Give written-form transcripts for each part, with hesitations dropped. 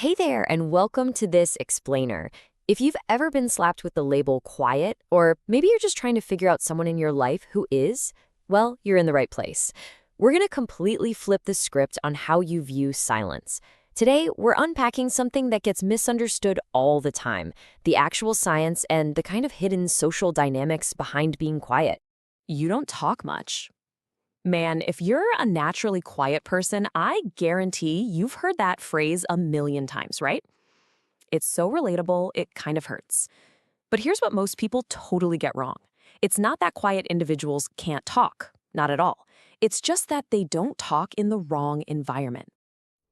Hey there, and welcome to this explainer. If you've ever been slapped with the label quiet, or maybe you're just trying to figure out someone in your life who is, well, you're in the right place. We're going to completely flip the script on how you view silence. Today, we're unpacking something that gets misunderstood all the time, the actual science and the kind of hidden social dynamics behind being quiet. You don't talk much. Man, if you're a naturally quiet person, I guarantee you've heard that phrase a million times, right? It's so relatable, it kind of hurts. But here's what most people totally get wrong. It's not that quiet individuals can't talk, not at all. It's just that they don't talk in the wrong environment.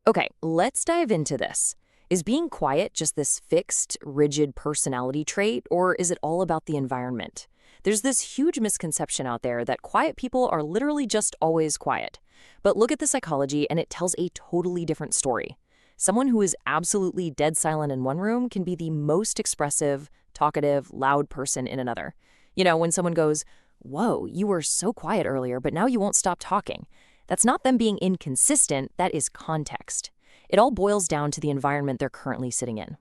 Okay, let's dive into this. Is being quiet just this fixed, rigid personality trait, or is it all about the environment? There's this huge misconception out there that quiet people are literally just always quiet. But look at the psychology and it tells a totally different story. Someone who is absolutely dead silent in one room can be the most expressive, talkative, loud person in another. You know, when someone goes, "Whoa, you were so quiet earlier, but now you won't stop talking." That's not them being inconsistent, that is context. It all boils down to the environment they're currently sitting in.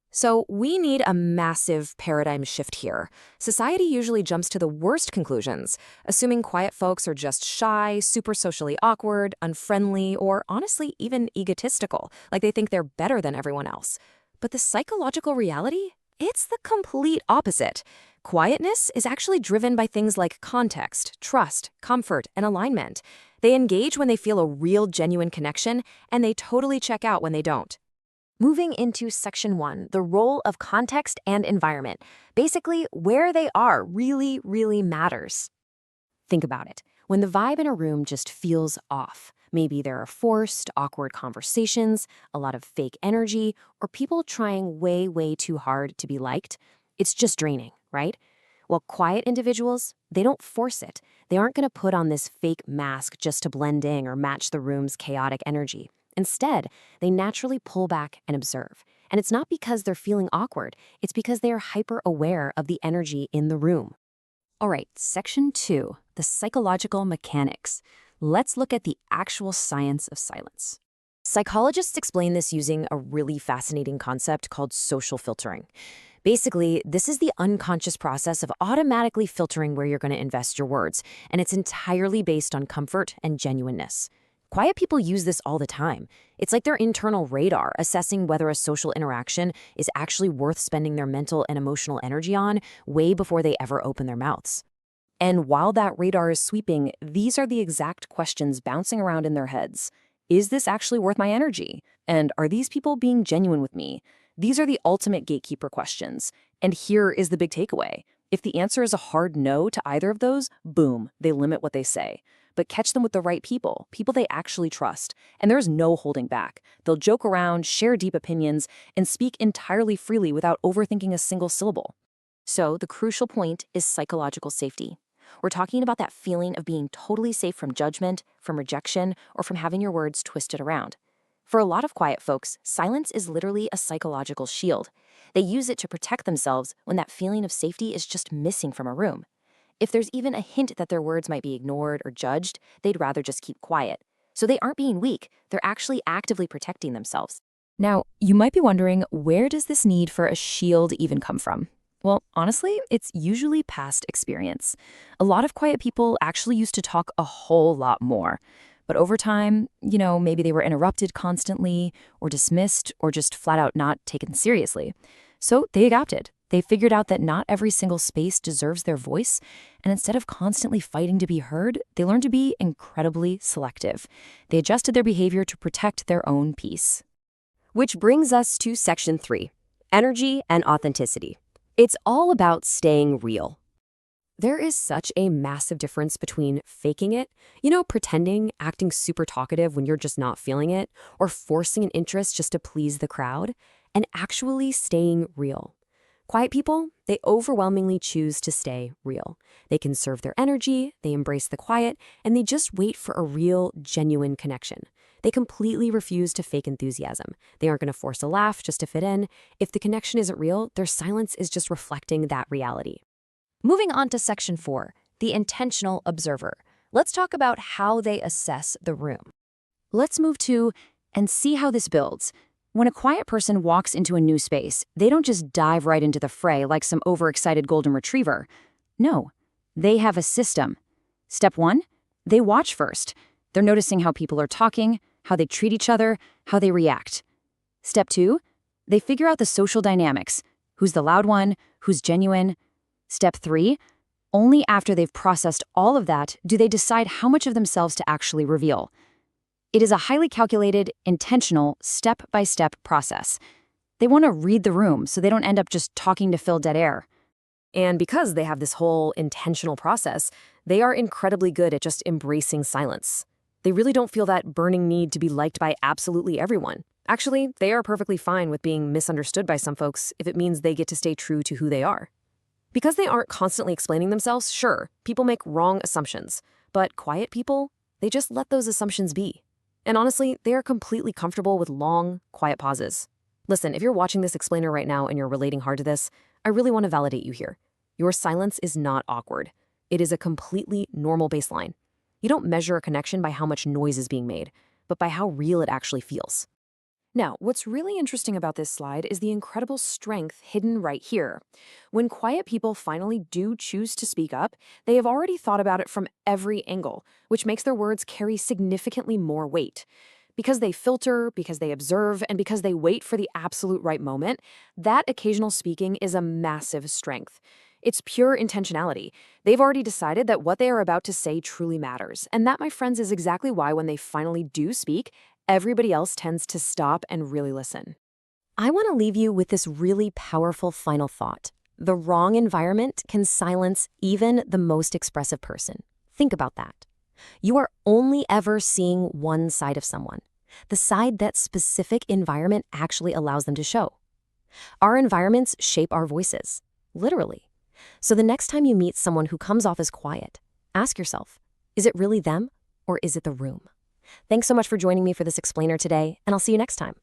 So we need a massive paradigm shift here. Society usually jumps to the worst conclusions, assuming quiet folks are just shy, super socially awkward, unfriendly, or honestly even egotistical, like they think they're better than everyone else. But the psychological reality? It's the complete opposite. Quietness is actually driven by things like context, trust, comfort, and alignment. They engage when they feel a real, genuine connection, and they totally check out when they don't. Moving into Section 1, the role of context and environment. Basically, where they are really matters. Think about it. When the vibe in a room just feels off, maybe there are forced, awkward conversations, a lot of fake energy, or people trying way too hard to be liked, it's just draining, right? Well, quiet individuals, they don't force it. They aren't going to put on this fake mask just to blend in or match the room's chaotic energy. Instead, they naturally pull back and observe. And it's not because they're feeling awkward, it's because they are hyper-aware of the energy in the room. All right, Section 2, the psychological mechanics. Let's look at the actual science of silence. Psychologists explain this using a really fascinating concept called social filtering. Basically, this is the unconscious process of automatically filtering where you're going to invest your words, and it's entirely based on comfort and genuineness. Quiet people use this all the time. It's like their internal radar, assessing whether a social interaction is actually worth spending their mental and emotional energy on way before they ever open their mouths. And while that radar is sweeping, these are the exact questions bouncing around in their heads. Is this actually worth my energy? And are these people being genuine with me? These are the ultimate gatekeeper questions. And here is the big takeaway. If the answer is a hard no to either of those, boom, they limit what they say. But catch them with the right people they actually trust, and there's no holding back. They'll joke around, share deep opinions, and speak entirely freely without overthinking a single syllable. So the crucial point is psychological safety. We're talking about that feeling of being totally safe from judgment, from rejection, or from having your words twisted around. For a lot of quiet folks, silence is literally a psychological shield. They use it to protect themselves when that feeling of safety is just missing from a room. If there's even a hint that their words might be ignored or judged, they'd rather just keep quiet. So they aren't being weak, they're actually actively protecting themselves. Now, you might be wondering, where does this need for a shield even come from? Well, honestly, it's usually past experience. A lot of quiet people actually used to talk a whole lot more. But over time, maybe they were interrupted constantly, or dismissed, or just flat out not taken seriously. So they adapted. They figured out that not every single space deserves their voice, and instead of constantly fighting to be heard, they learned to be incredibly selective. They adjusted their behavior to protect their own peace. Which brings us to Section 3, energy and authenticity. It's all about staying real. There is such a massive difference between faking it, pretending, acting super talkative when you're just not feeling it, or forcing an interest just to please the crowd, and actually staying real. Quiet people, they overwhelmingly choose to stay real. They conserve their energy, they embrace the quiet, and they just wait for a real, genuine connection. They completely refuse to fake enthusiasm. They aren't going to force a laugh just to fit in. If the connection isn't real, their silence is just reflecting that reality. Moving on to Section 4, the intentional observer. Let's talk about how they assess the room. Let's move to and see how this builds. When a quiet person walks into a new space, they don't just dive right into the fray like some overexcited golden retriever. No, they have a system. Step 1, they watch first. They're noticing how people are talking, how they treat each other, how they react. Step 2, they figure out the social dynamics. Who's the loud one? Who's genuine? Step 3, only after they've processed all of that do they decide how much of themselves to actually reveal. It is a highly calculated, intentional, step-by-step process. They want to read the room so they don't end up just talking to fill dead air. And because they have this whole intentional process, they are incredibly good at just embracing silence. They really don't feel that burning need to be liked by absolutely everyone. Actually, they are perfectly fine with being misunderstood by some folks if it means they get to stay true to who they are. Because they aren't constantly explaining themselves, sure, people make wrong assumptions. But quiet people, they just let those assumptions be. And honestly, they are completely comfortable with long, quiet pauses. Listen, if you're watching this explainer right now and you're relating hard to this, I really want to validate you here. Your silence is not awkward. It is a completely normal baseline. You don't measure a connection by how much noise is being made, but by how real it actually feels. Now, what's really interesting about this slide is the incredible strength hidden right here. When quiet people finally do choose to speak up, they have already thought about it from every angle, which makes their words carry significantly more weight. Because they filter, because they observe, and because they wait for the absolute right moment, that occasional speaking is a massive strength. It's pure intentionality. They've already decided that what they are about to say truly matters. And that, my friends, is exactly why when they finally do speak, everybody else tends to stop and really listen. I want to leave you with this really powerful final thought. The wrong environment can silence even the most expressive person. Think about that. You are only ever seeing one side of someone, the side that specific environment actually allows them to show. Our environments shape our voices, literally. So the next time you meet someone who comes off as quiet, ask yourself, is it really them or is it the room? Thanks so much for joining me for this explainer today, and I'll see you next time.